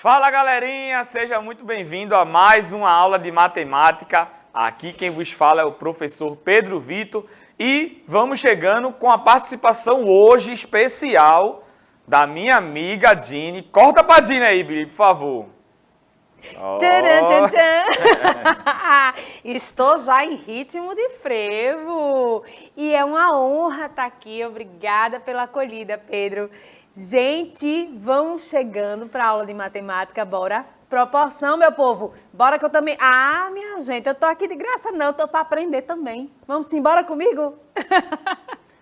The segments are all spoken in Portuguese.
Fala galerinha, seja muito bem-vindo a mais uma aula de matemática. Aqui quem vos fala é o professor Pedro Vitor e vamos chegando com a participação hoje especial da minha amiga Dini. Corta pra Dini aí, Billy, por favor. Oh. Tcharam, tchan, tchan. Estou já em ritmo de frevo e é uma honra estar aqui. Obrigada pela acolhida, Pedro. Gente, vamos chegando para a aula de matemática, bora? Proporção, meu povo, bora que eu também... Ah, minha gente, eu tô aqui de graça não, eu tô para aprender também. Vamos embora comigo?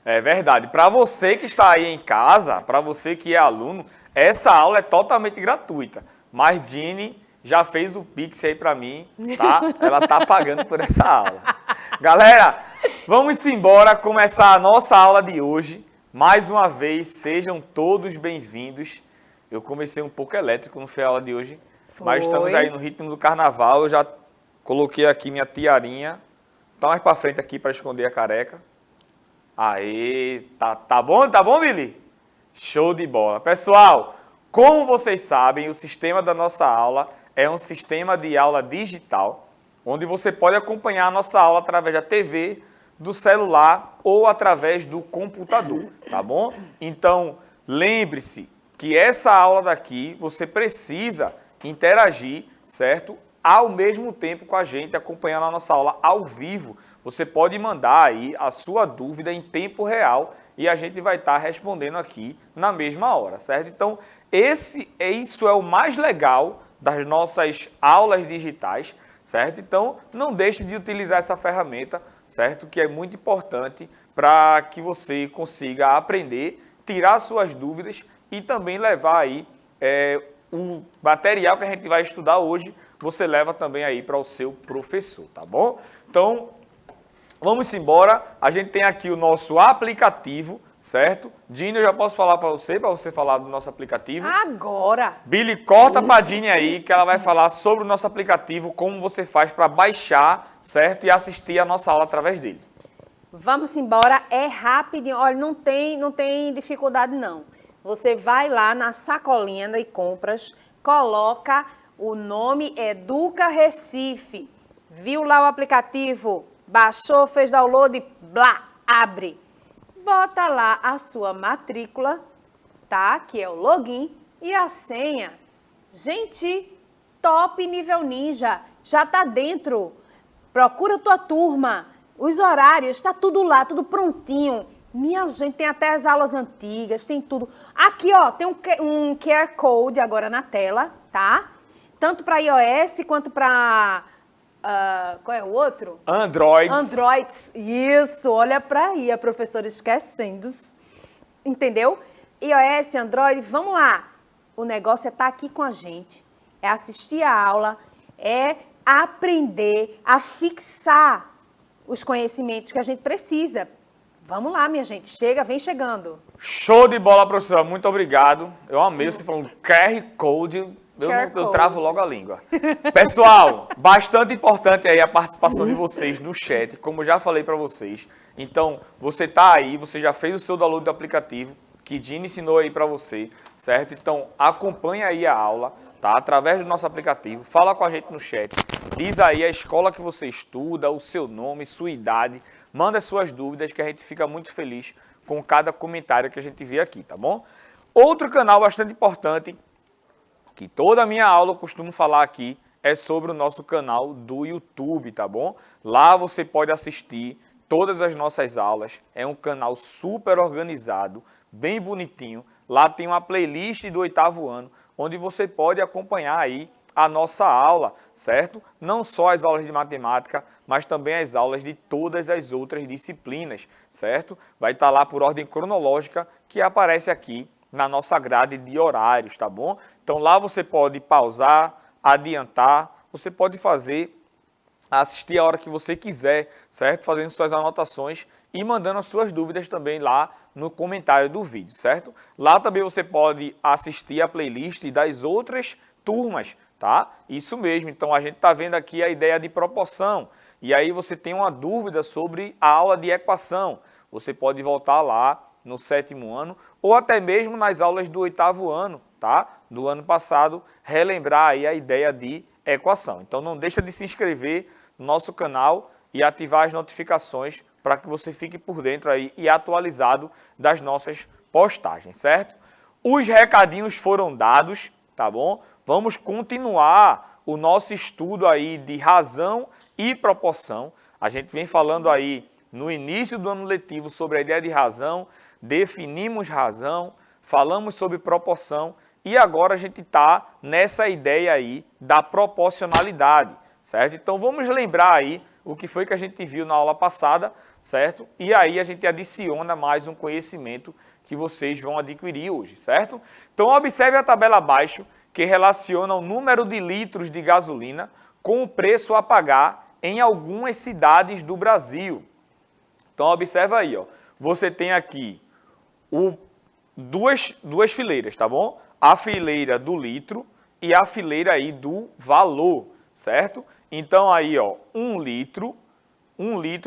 É verdade, para você que está aí em casa, para você que é aluno, essa aula é totalmente gratuita, mas Dini já fez o Pix aí para mim, tá? Ela tá pagando por essa aula. Galera, vamos embora começar a nossa aula de hoje. Mais uma vez, sejam todos bem-vindos. Eu comecei um pouco elétrico, não foi a aula de hoje, mas estamos aí no ritmo do carnaval. Eu já coloquei aqui minha tiarinha. Tá mais para frente aqui para esconder a careca. Aê, tá bom, Billy? Show de bola. Pessoal, como vocês sabem, o sistema da nossa aula é um sistema de aula digital, onde você pode acompanhar a nossa aula através da TV, do celular ou através do computador, tá bom? Então, lembre-se que essa aula daqui você precisa interagir, certo? Ao mesmo tempo com a gente, acompanhando a nossa aula ao vivo. Você pode mandar aí a sua dúvida em tempo real e a gente vai estar respondendo aqui na mesma hora, certo? Então, isso é o mais legal das nossas aulas digitais, certo? Então, não deixe de utilizar essa ferramenta, certo? Que é muito importante para que você consiga aprender, tirar suas dúvidas e também levar aí o material que a gente vai estudar hoje, você leva também aí para o seu professor, tá bom? Então, vamos embora. A gente tem aqui o nosso aplicativo, certo? Dini, eu já posso falar para você falar do nosso aplicativo. Agora! Billy, corta para a Dini aí, que ela vai falar sobre o nosso aplicativo, como você faz para baixar, certo? E assistir a nossa aula através dele. Vamos embora, é rapidinho. Olha, não tem dificuldade não. Você vai lá na sacolinha de compras, coloca o nome Educa Recife. Viu lá o aplicativo? Baixou, fez download, blá, abre. Bota lá a sua matrícula, tá? Que é o login e a senha. Gente, top nível ninja, já tá dentro. Procura tua turma, os horários, tá tudo lá, tudo prontinho. Minha gente, tem até as aulas antigas, tem tudo. Aqui, ó, tem um QR Code agora na tela, tá? Tanto para iOS quanto para... qual é o outro? Androids. Isso, olha para aí, a professora esquecendo. Entendeu? iOS, Android, vamos lá. O negócio é estar aqui com a gente, é assistir a aula, é aprender a fixar os conhecimentos que a gente precisa. Vamos lá, minha gente, vem chegando. Show de bola, professora, muito obrigado. Eu amei você falando QR Code. Eu travo logo a língua. Pessoal, bastante importante aí a participação de vocês no chat, como eu já falei para vocês. Então, você tá aí, você já fez o seu download do aplicativo, que Dini ensinou aí para você, certo? Então, acompanha aí a aula, tá? Através do nosso aplicativo, fala com a gente no chat, diz aí a escola que você estuda, o seu nome, sua idade, manda suas dúvidas que a gente fica muito feliz com cada comentário que a gente vê aqui, tá bom? Outro canal bastante importante, que toda a minha aula eu costumo falar aqui, é sobre o nosso canal do YouTube, tá bom? Lá você pode assistir todas as nossas aulas, é um canal super organizado, bem bonitinho. Lá tem uma playlist do 8º ano, onde você pode acompanhar aí a nossa aula, certo? Não só as aulas de matemática, mas também as aulas de todas as outras disciplinas, certo? Vai estar lá por ordem cronológica que aparece aqui na nossa grade de horários, tá bom? Então lá você pode pausar, adiantar, você pode assistir a hora que você quiser, certo? Fazendo suas anotações e mandando as suas dúvidas também lá no comentário do vídeo, certo? Lá também você pode assistir a playlist das outras turmas, tá? Isso mesmo, então a gente está vendo aqui a ideia de proporção. E aí você tem uma dúvida sobre a aula de equação. Você pode voltar lá no 7º ano ou até mesmo nas aulas do 8º ano, tá? Do ano passado, relembrar aí a ideia de equação. Então não deixa de se inscrever no nosso canal e ativar as notificações para que você fique por dentro aí e atualizado das nossas postagens, certo? Os recadinhos foram dados, tá bom? Vamos continuar o nosso estudo aí de razão e proporção. A gente vem falando aí no início do ano letivo sobre a ideia de razão, definimos razão, falamos sobre proporção e agora a gente está nessa ideia aí da proporcionalidade, certo? Então vamos lembrar aí o que foi que a gente viu na aula passada, certo? E aí a gente adiciona mais um conhecimento que vocês vão adquirir hoje, certo? Então observe a tabela abaixo que relaciona o número de litros de gasolina com o preço a pagar em algumas cidades do Brasil. Então observa aí, ó. Você tem aqui duas fileiras, tá bom? A fileira do litro e a fileira aí do valor, certo? Então aí, ó, um litro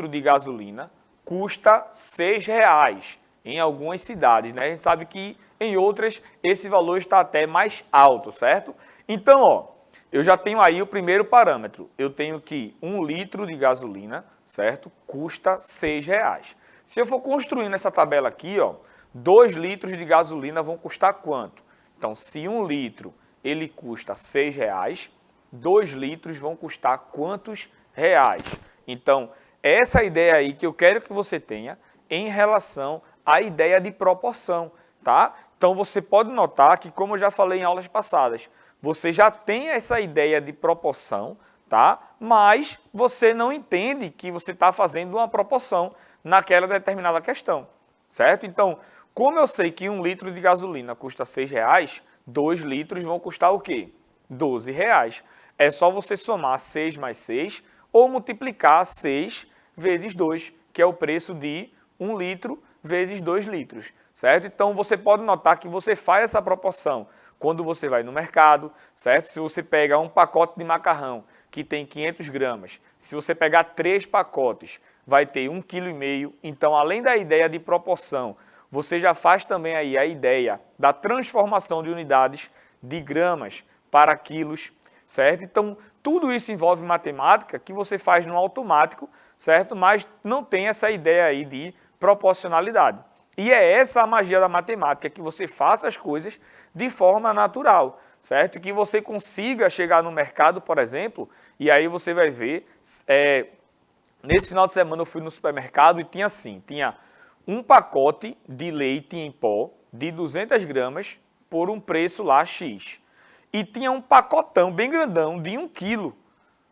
de gasolina custa R$ 6,00 em algumas cidades, né? A gente sabe que em outras esse valor está até mais alto, certo? Então, ó, eu já tenho aí o primeiro parâmetro. Eu tenho que 1 litro de gasolina, certo? Custa R$ 6,00. Se eu for construindo essa tabela aqui, ó, 2 litros de gasolina vão custar quanto? Então, se 1 litro ele custa R$ 6,00, 2 litros vão custar quantos reais? Então, essa ideia aí que eu quero que você tenha em relação à ideia de proporção, tá? Então, você pode notar que, como eu já falei em aulas passadas, você já tem essa ideia de proporção, tá? Mas você não entende que você está fazendo uma proporção naquela determinada questão, certo? Então, como eu sei que 1 litro de gasolina custa R$ 6,00, 2 litros vão custar o quê? R$ 12,00. É só você somar 6 mais 6 ou multiplicar 6 vezes 2, que é o preço de 1 litro vezes 2 litros, certo? Então, você pode notar que você faz essa proporção quando você vai no mercado, certo? Se você pega um pacote de macarrão que tem 500 gramas, se você pegar 3 pacotes, vai ter 1,5 kg. Então, além da ideia de proporção, você já faz também aí a ideia da transformação de unidades de gramas para quilos, certo? Então, tudo isso envolve matemática que você faz no automático, certo? Mas não tem essa ideia aí de proporcionalidade. E é essa a magia da matemática, que você faça as coisas de forma natural, certo? Que você consiga chegar no mercado, por exemplo, e aí você vai ver, nesse final de semana eu fui no supermercado e tinha assim, tinha um pacote de leite em pó de 200 gramas por um preço lá X. E tinha um pacotão bem grandão de 1 quilo,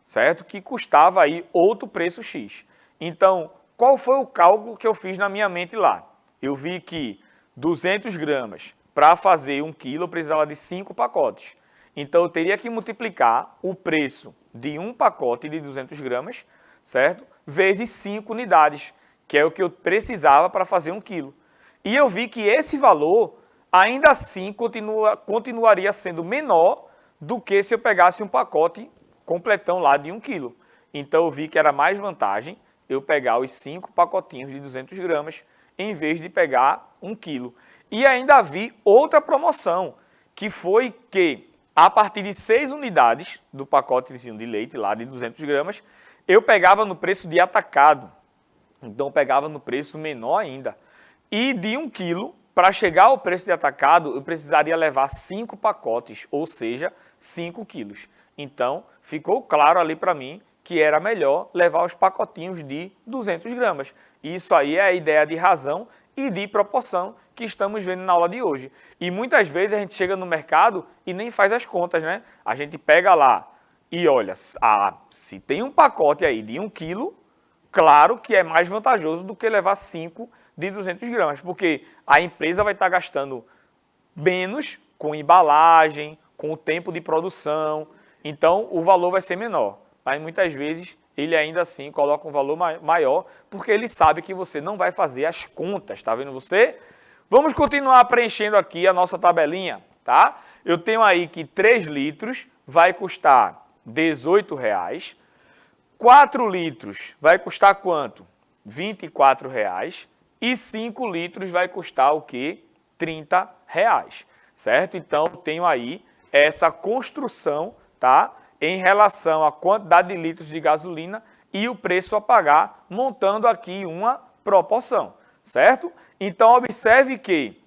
certo? Que custava aí outro preço X. Então, qual foi o cálculo que eu fiz na minha mente lá? Eu vi que 200 gramas, para fazer 1 quilo, eu precisava de 5 pacotes. Então, eu teria que multiplicar o preço de um pacote de 200 gramas, certo? Vezes 5 unidades, que é o que eu precisava para fazer 1 quilo. E eu vi que esse valor, ainda assim, continuaria sendo menor do que se eu pegasse um pacote completão lá de 1 quilo. Então, eu vi que era mais vantagem eu pegar os 5 pacotinhos de 200 gramas em vez de pegar 1 quilo. E ainda vi outra promoção, que foi que, a partir de 6 unidades do pacotezinho de leite lá de 200 gramas, eu pegava no preço de atacado. Então, eu pegava no preço menor ainda. E de 1 quilo, para chegar ao preço de atacado, eu precisaria levar 5 pacotes, ou seja, 5 quilos. Então, ficou claro ali para mim que era melhor levar os pacotinhos de 200 gramas. Isso aí é a ideia de razão e de proporção que estamos vendo na aula de hoje. E muitas vezes a gente chega no mercado e nem faz as contas, né? A gente pega lá e olha, se tem um pacote aí de 1 quilo, claro que é mais vantajoso do que levar 5 de 200 gramas, porque a empresa vai estar gastando menos com embalagem, com o tempo de produção, então o valor vai ser menor. Mas muitas vezes ele ainda assim coloca um valor maior, porque ele sabe que você não vai fazer as contas, tá vendo você? Vamos continuar preenchendo aqui a nossa tabelinha, tá? Eu tenho aí que 3 litros vai custar R$18,00, 4 litros vai custar quanto? R$24,00 e 5 litros vai custar o quê? R$30,00, certo? Então, eu tenho aí essa construção, tá? Em relação à quantidade de litros de gasolina e o preço a pagar, montando aqui uma proporção, certo? Então, observe que,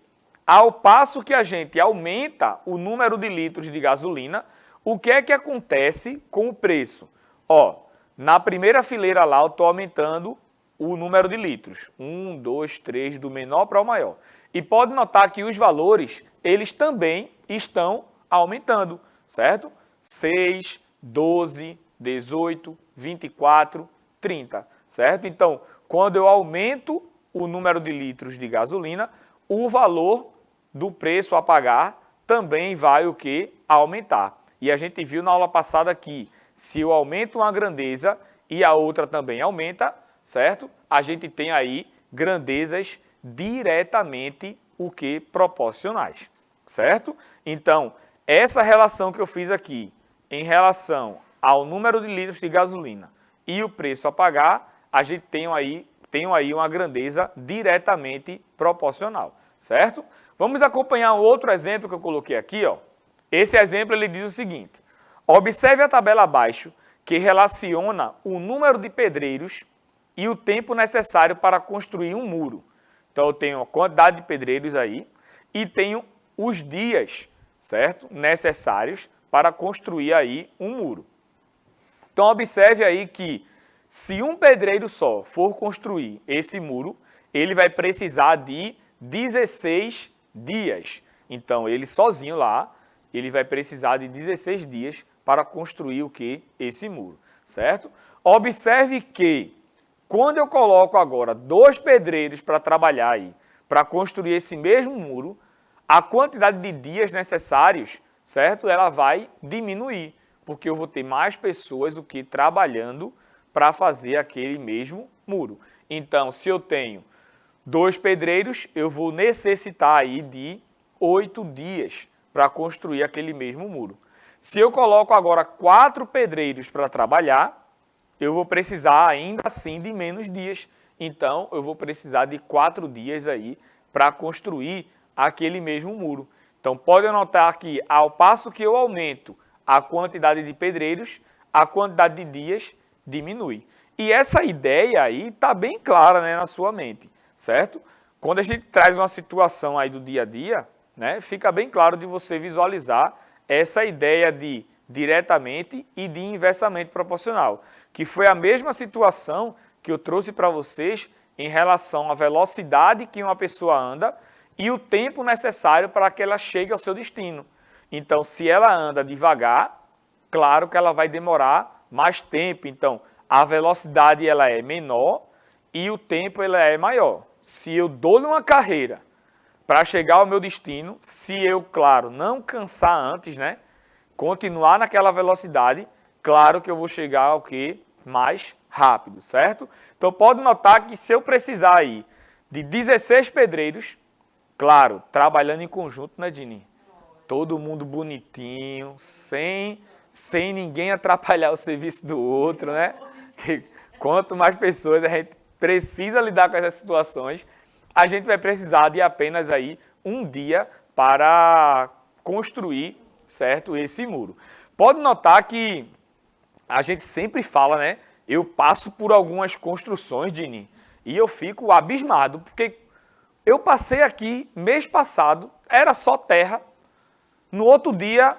ao passo que a gente aumenta o número de litros de gasolina, o que é que acontece com o preço? Ó, na primeira fileira lá, eu estou aumentando o número de litros. 1, 2, 3, do menor para o maior. E pode notar que os valores, eles também estão aumentando, certo? 6, 12, 18, 24, 30, certo? Então, quando eu aumento o número de litros de gasolina, o valor do preço a pagar também vai o quê? Aumentar. E a gente viu na aula passada que se eu aumento uma grandeza e a outra também aumenta, certo? A gente tem aí grandezas diretamente o que? Proporcionais, certo? Então, essa relação que eu fiz aqui em relação ao número de litros de gasolina e o preço a pagar, a gente tem aí uma grandeza diretamente proporcional, certo? Vamos acompanhar um outro exemplo que eu coloquei aqui, ó. Esse exemplo ele diz o seguinte: observe a tabela abaixo que relaciona o número de pedreiros e o tempo necessário para construir um muro. Então eu tenho a quantidade de pedreiros aí e tenho os dias, certo? Necessários para construir aí um muro. Então observe aí que se um pedreiro só for construir esse muro, ele vai precisar de 16 dias. Então ele sozinho lá, ele vai precisar de 16 dias para construir o que? Esse muro, certo? Observe que quando eu coloco agora 2 pedreiros para trabalhar aí, para construir esse mesmo muro, a quantidade de dias necessários, certo? Ela vai diminuir, porque eu vou ter mais pessoas trabalhando para fazer aquele mesmo muro. Então, se eu tenho 2 pedreiros, eu vou necessitar aí de 8 dias para construir aquele mesmo muro. Se eu coloco agora 4 pedreiros para trabalhar, eu vou precisar ainda assim de menos dias. Então, eu vou precisar de 4 dias aí para construir aquele mesmo muro. Então, pode notar que ao passo que eu aumento a quantidade de pedreiros, a quantidade de dias diminui. E essa ideia aí está bem clara, né, na sua mente, certo? Quando a gente traz uma situação aí do dia a dia, né, fica bem claro de você visualizar essa ideia de diretamente e de inversamente proporcional, que foi a mesma situação que eu trouxe para vocês em relação à velocidade que uma pessoa anda e o tempo necessário para que ela chegue ao seu destino. Então, se ela anda devagar, claro que ela vai demorar mais tempo. Então, a velocidade ela é menor e o tempo ela é maior. Se eu dou-lhe uma carreira para chegar ao meu destino, se eu, claro, não cansar antes, né, continuar naquela velocidade, claro que eu vou chegar ao quê? Mais rápido, certo? Então, pode notar que se eu precisar aí de 16 pedreiros, claro, trabalhando em conjunto, né, Dini? Todo mundo bonitinho, sem ninguém atrapalhar o serviço do outro, né? Que quanto mais pessoas a gente precisa lidar com essas situações, a gente vai precisar de apenas aí um dia para construir, certo, esse muro. Pode notar que a gente sempre fala, né? Eu passo por algumas construções, Dini, e eu fico abismado, porque eu passei aqui mês passado, era só terra. No outro dia,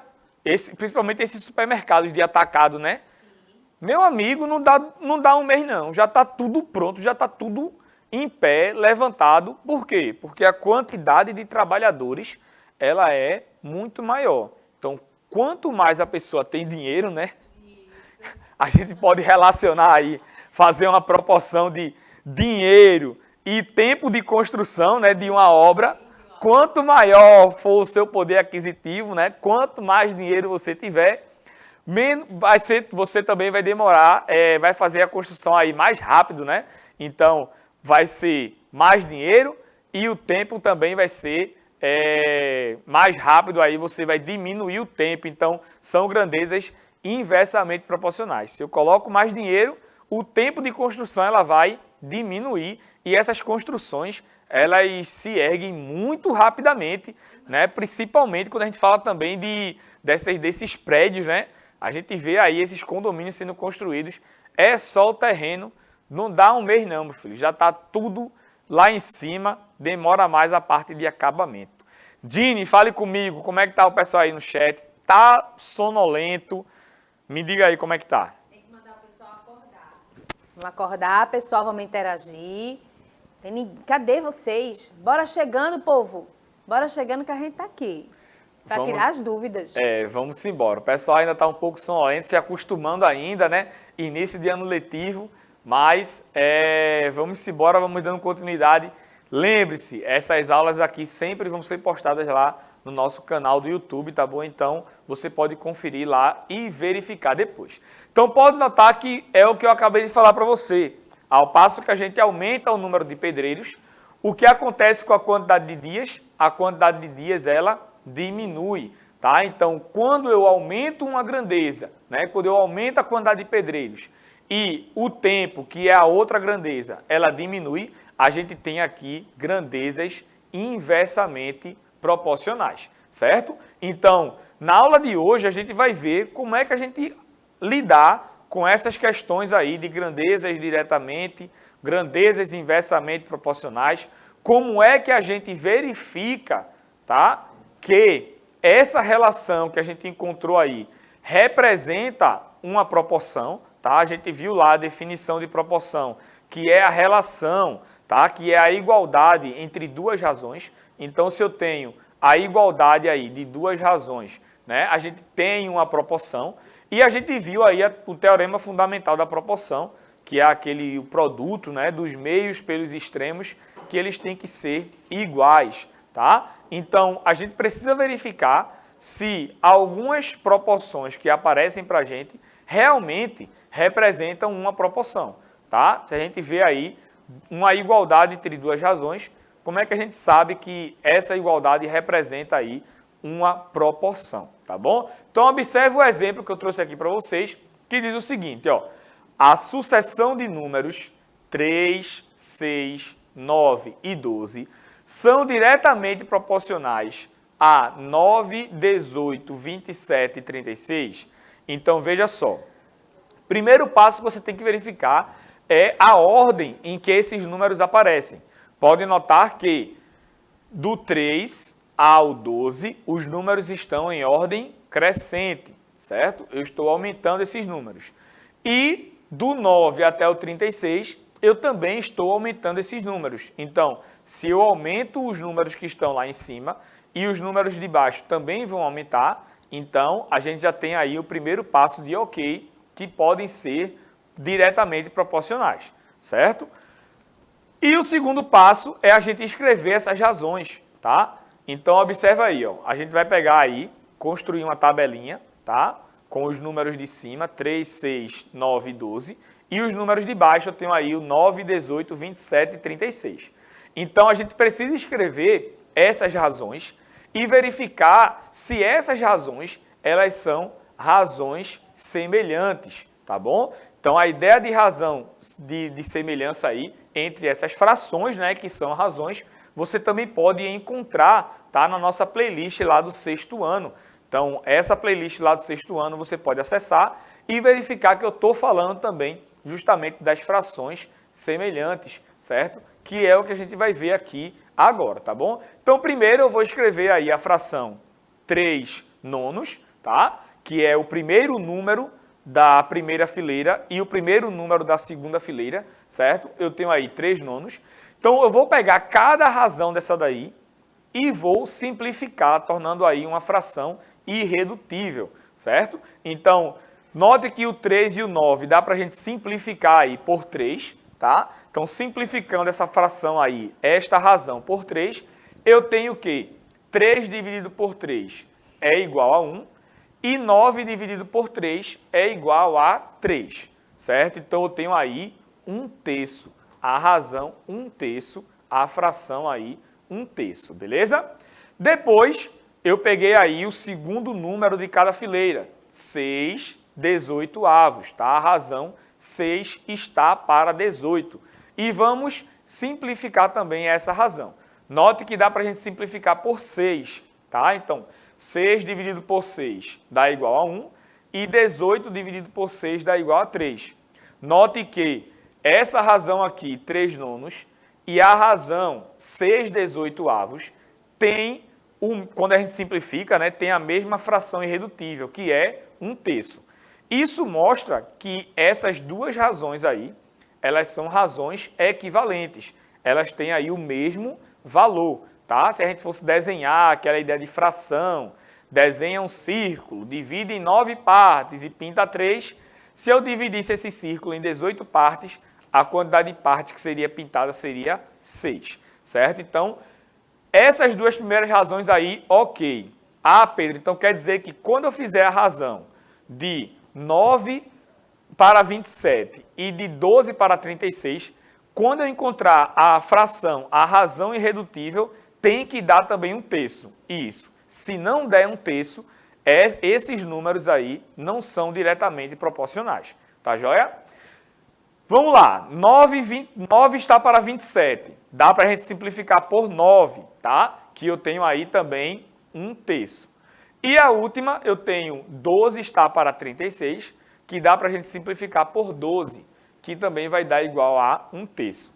principalmente esses supermercados de atacado, né? Sim. Meu amigo, não dá um mês não, já está tudo pronto, já está tudo em pé, levantado. Por quê? Porque a quantidade de trabalhadores, ela é muito maior. Então, quanto mais a pessoa tem dinheiro, né? Isso. A gente pode relacionar aí, fazer uma proporção de dinheiro e tempo de construção, né, de uma obra. Quanto maior for o seu poder aquisitivo, né, quanto mais dinheiro você tiver, você também vai demorar, vai fazer a construção aí mais rápido, né? Então, vai ser mais dinheiro e o tempo também vai ser mais rápido, aí você vai diminuir o tempo. Então, são grandezas inversamente proporcionais. Se eu coloco mais dinheiro, o tempo de construção ela vai diminuir e essas construções elas se erguem muito rapidamente, né? Principalmente quando a gente fala também desses prédios, né? A gente vê aí esses condomínios sendo construídos, é só o terreno, não dá um mês não, meu filho, já está tudo lá em cima, demora mais a parte de acabamento. Dini, fale comigo, como é que tá o pessoal aí no chat? Tá sonolento? Me diga aí como é que tá. Tem que mandar o pessoal acordar. Vamos acordar, pessoal, vamos interagir. Cadê vocês? Bora chegando, povo. Bora chegando que a gente tá aqui. Para tirar as dúvidas. Vamos embora. O pessoal ainda está um pouco sonolento, se acostumando ainda, né? Início de ano letivo, mas vamos embora, vamos dando continuidade. Lembre-se, essas aulas aqui sempre vão ser postadas lá no nosso canal do YouTube, tá bom? Então, você pode conferir lá e verificar depois. Então, pode notar que é o que eu acabei de falar para você. Ao passo que a gente aumenta o número de pedreiros, o que acontece com a quantidade de dias? A quantidade de dias, ela diminui, tá? Então, quando eu aumento uma grandeza, né? Quando eu aumento a quantidade de pedreiros e o tempo, que é a outra grandeza, ela diminui, a gente tem aqui grandezas inversamente proporcionais, certo? Então, na aula de hoje, a gente vai ver como é que a gente lidar com essas questões aí de grandezas diretamente, grandezas inversamente proporcionais, como é que a gente verifica, tá? Que essa relação que a gente encontrou aí representa uma proporção, tá? A gente viu lá a definição de proporção, que é a relação, tá? Que é a igualdade entre duas razões. Então, se eu tenho a igualdade aí de duas razões, né? A gente tem uma proporção e a gente viu aí o teorema fundamental da proporção, que é o produto, né, dos meios pelos extremos, que eles têm que ser iguais, tá? Então, a gente precisa verificar se algumas proporções que aparecem para a gente realmente representam uma proporção, tá? Se a gente vê aí uma igualdade entre duas razões, como é que a gente sabe que essa igualdade representa aí uma proporção, tá bom? Então, observe o exemplo que eu trouxe aqui para vocês, que diz o seguinte, ó, a sucessão de números 3, 6, 9 e 12 são diretamente proporcionais a 9, 18, 27 e 36. Então, veja só. Primeiro passo que você tem que verificar é a ordem em que esses números aparecem. Pode notar que do 3 ao 12, os números estão em ordem crescente, certo? Eu estou aumentando esses números. E do 9 até o 36, eu também estou aumentando esses números. Então, se eu aumento os números que estão lá em cima e os números de baixo também vão aumentar, então a gente já tem aí o primeiro passo de ok, que podem ser diretamente proporcionais, certo? E o segundo passo é a gente escrever essas razões, tá? Então, observa aí, ó, a gente vai pegar aí, construir uma tabelinha, tá? Com os números de cima, 3, 6, 9 e 12. E os números de baixo, eu tenho aí o 9, 18, 27 e 36. Então, a gente precisa escrever essas razões e verificar se essas razões, elas são razões semelhantes, tá bom? Então, a ideia de razão de semelhança aí entre essas frações, né, que são razões, você também pode encontrar, tá, na nossa playlist lá do 6º ano. Então, essa playlist lá do 6º ano você pode acessar e verificar que eu estou falando também justamente das frações semelhantes, certo? Que é o que a gente vai ver aqui agora, tá bom? Então, primeiro eu vou escrever aí a fração 3 nonos, tá? Que é o primeiro número da primeira fileira e o primeiro número da segunda fileira, certo? Eu tenho aí 3 nonos. Então, eu vou pegar cada razão dessa daí e vou simplificar, tornando aí uma fração irredutível, certo? Então, note que o 3 e o 9 dá para a gente simplificar aí por 3, tá? Então, simplificando essa fração aí, esta razão por 3, eu tenho que 3 dividido por 3 é igual a 1 e 9 dividido por 3 é igual a 3, certo? Então, eu tenho aí 1/3, a razão 1/3, a fração aí 1/3, beleza? Depois, eu peguei aí o segundo número de cada fileira, 6 18avos, tá? A razão 6 está para 18. E vamos simplificar também essa razão. Note que dá para a gente simplificar por 6, tá? Então, 6 dividido por 6 dá igual a 1 e 18 dividido por 6 dá igual a 3. Note que essa razão aqui, 3 nonos, e a razão 6/18, tem, quando a gente simplifica, né, tem a mesma fração irredutível, que é 1/3. Isso mostra que essas duas razões aí, elas são razões equivalentes. Elas têm aí o mesmo valor, tá? Se a gente fosse desenhar aquela ideia de fração, desenha um círculo, divide em 9 partes e pinta 3. Se eu dividisse esse círculo em 18 partes, a quantidade de partes que seria pintada seria 6, certo? Então, essas duas primeiras razões aí, ok. Ah, Pedro, então quer dizer que quando eu fizer a razão de 9 para 27 e de 12 para 36, quando eu encontrar a fração, a razão irredutível, tem que dar também 1/3. Isso. Se não der 1/3, esses números aí não são diretamente proporcionais. Tá joia? Vamos lá. 9 está para 27. Dá para a gente simplificar por 9, tá? Que eu tenho aí também 1/3. E a última, eu tenho 12 está para 36, que dá para a gente simplificar por 12, que também vai dar igual a 1/3.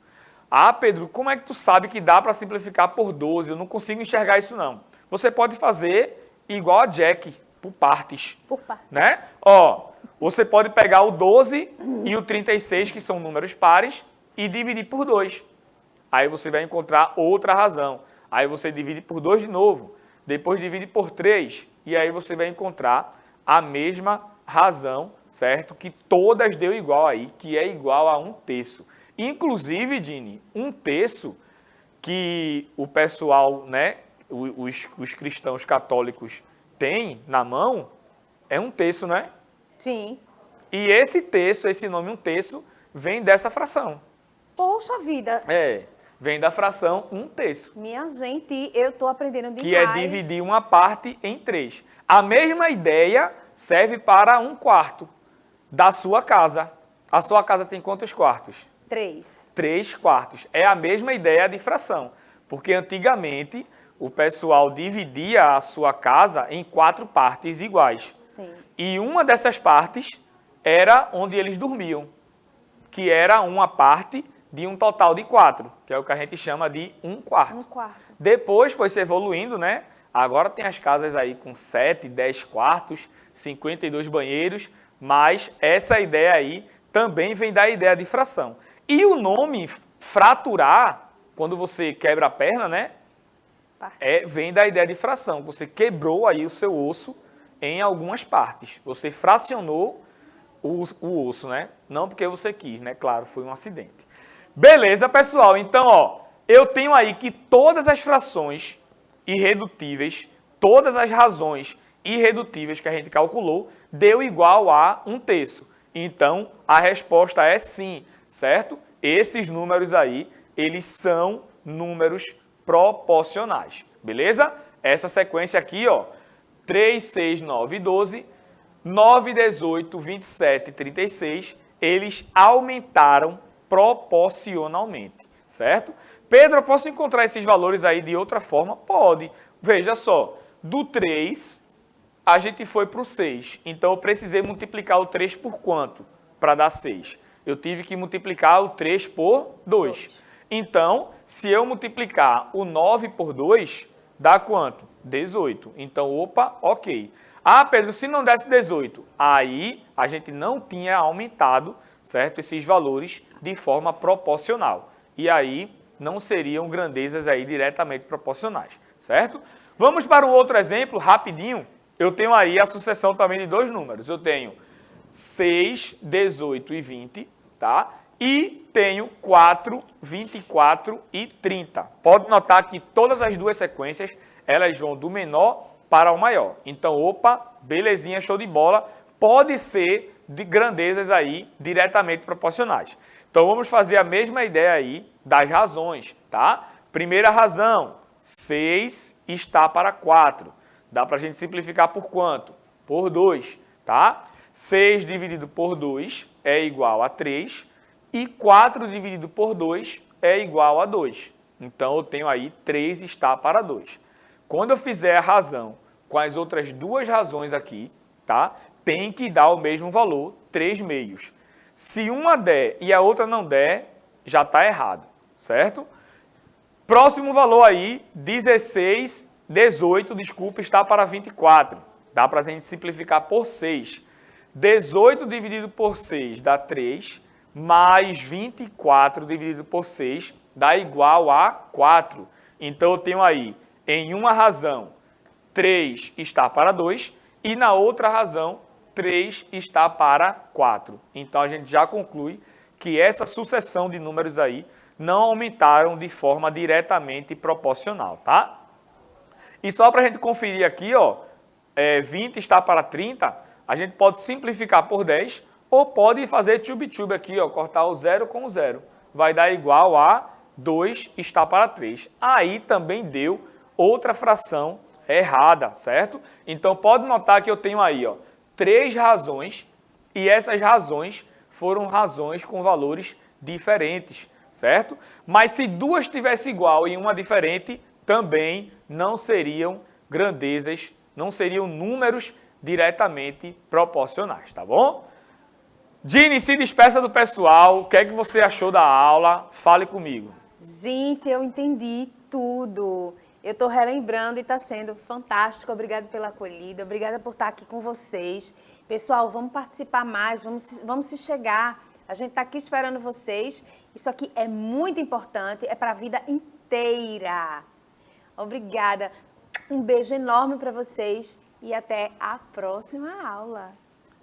Ah, Pedro, como é que tu sabe que dá para simplificar por 12? Eu não consigo enxergar isso não. Você pode fazer igual a Jack, por partes. Por partes. Né? Ó, você pode pegar o 12 e o 36, que são números pares, e dividir por 2. Aí você vai encontrar outra razão. Aí você divide por 2 de novo. Depois divide por 3. E aí você vai encontrar a mesma razão, certo? Que todas deu igual aí, que é igual a 1/3. Inclusive, Dini, 1/3 que o pessoal, né, os cristãos católicos têm na mão, é 1/3, né? Sim. E esse terço, esse nome 1/3, vem dessa fração. Poxa vida. Vem da fração 1/3. Minha gente, eu tô aprendendo demais. Que é dividir uma parte em 3. A mesma ideia serve para 1/4 da sua casa. A sua casa tem quantos quartos? 3. 3 quartos. É a mesma ideia de fração. Porque antigamente o pessoal dividia a sua casa em 4 partes iguais. Sim. E uma dessas partes era onde eles dormiam, que era uma parte de um total de 4, que é o que a gente chama de 1/4. 1/4. Depois foi se evoluindo, né? Agora tem as casas aí com 7, 10 quartos, 52 banheiros, mas essa ideia aí também vem da ideia de fração. E o nome fraturar, quando você quebra a perna, né? Vem da ideia de fração. Você quebrou aí o seu osso em algumas partes. Você fracionou o osso, né? Não porque você quis, né? Claro, foi um acidente. Beleza, pessoal? Então, ó, eu tenho aí que todas as frações irredutíveis, todas as razões irredutíveis que a gente calculou, deu igual a 1/3. Então, a resposta é sim, certo? Esses números aí, eles são números proporcionais, beleza? Essa sequência aqui, ó, 3, 6, 9 e 12, 9, 18, 27 e 36, eles aumentaram proporcionalmente, certo? Pedro, eu posso encontrar esses valores aí de outra forma? Pode. Veja só, do 3, a gente foi para o 6. Então, eu precisei multiplicar o 3 por quanto para dar 6? Eu tive que multiplicar o 3 por 2. Então, se eu multiplicar o 9 por 2, dá quanto? 18. Então, opa, ok. Ah, Pedro, se não desse 18, aí a gente não tinha aumentado, certo, esses valores de forma proporcional. E aí não seriam grandezas aí diretamente proporcionais, certo? Vamos para um outro exemplo, rapidinho. Eu tenho aí a sucessão também de dois números. Eu tenho 6, 18 e 20, tá? E tenho 4, 24 e 30. Pode notar que todas as duas sequências, elas vão do menor para o maior. Então, opa, belezinha, show de bola. Pode ser de grandezas aí diretamente proporcionais. Então, vamos fazer a mesma ideia aí das razões, tá? Primeira razão, 6 está para 4. Dá para a gente simplificar por quanto? Por 2, tá? 6 dividido por 2 é igual a 3. E 4 dividido por 2 é igual a 2. Então, eu tenho aí 3 está para 2. Quando eu fizer a razão com as outras duas razões aqui, tá? Tem que dar o mesmo valor, 3 meios. Se uma der e a outra não der, já está errado, certo? Próximo valor aí, 18, está para 24. Dá para a gente simplificar por 6. 18 dividido por 6 dá 3, mais 24 dividido por 6 dá igual a 4. Então, eu tenho aí, em uma razão, 3 está para 2 e na outra razão, 3 está para 4. Então, a gente já conclui que essa sucessão de números aí não aumentaram de forma diretamente proporcional, tá? E só para a gente conferir aqui, ó, 20 está para 30, a gente pode simplificar por 10 ou pode fazer tube-tube aqui, ó, cortar o 0 com o 0. Vai dar igual a 2 está para 3. Aí também deu outra fração errada, certo? Então, pode notar que eu tenho aí, ó, 3 razões e essas razões foram razões com valores diferentes, certo? Mas se duas tivessem igual e uma diferente, também não seriam grandezas, não seriam números diretamente proporcionais, tá bom? Dini, se despeça do pessoal, o que é que você achou da aula? Fale comigo. Gente, eu entendi tudo. Eu estou relembrando e está sendo fantástico. Obrigada pela acolhida, obrigada por estar aqui com vocês. Pessoal, vamos participar mais, vamos se chegar. A gente está aqui esperando vocês. Isso aqui é muito importante, é para a vida inteira. Obrigada. Um beijo enorme para vocês e até a próxima aula.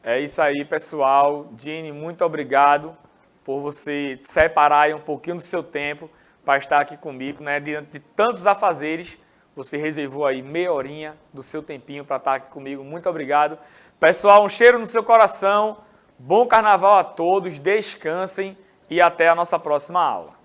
É isso aí, pessoal. Dini, muito obrigado por você separar aí um pouquinho do seu tempo para estar aqui comigo, né? Diante de tantos afazeres, você reservou aí meia horinha do seu tempinho para estar aqui comigo. Muito obrigado. Pessoal, um cheiro no seu coração. Bom carnaval a todos, descansem e até a nossa próxima aula.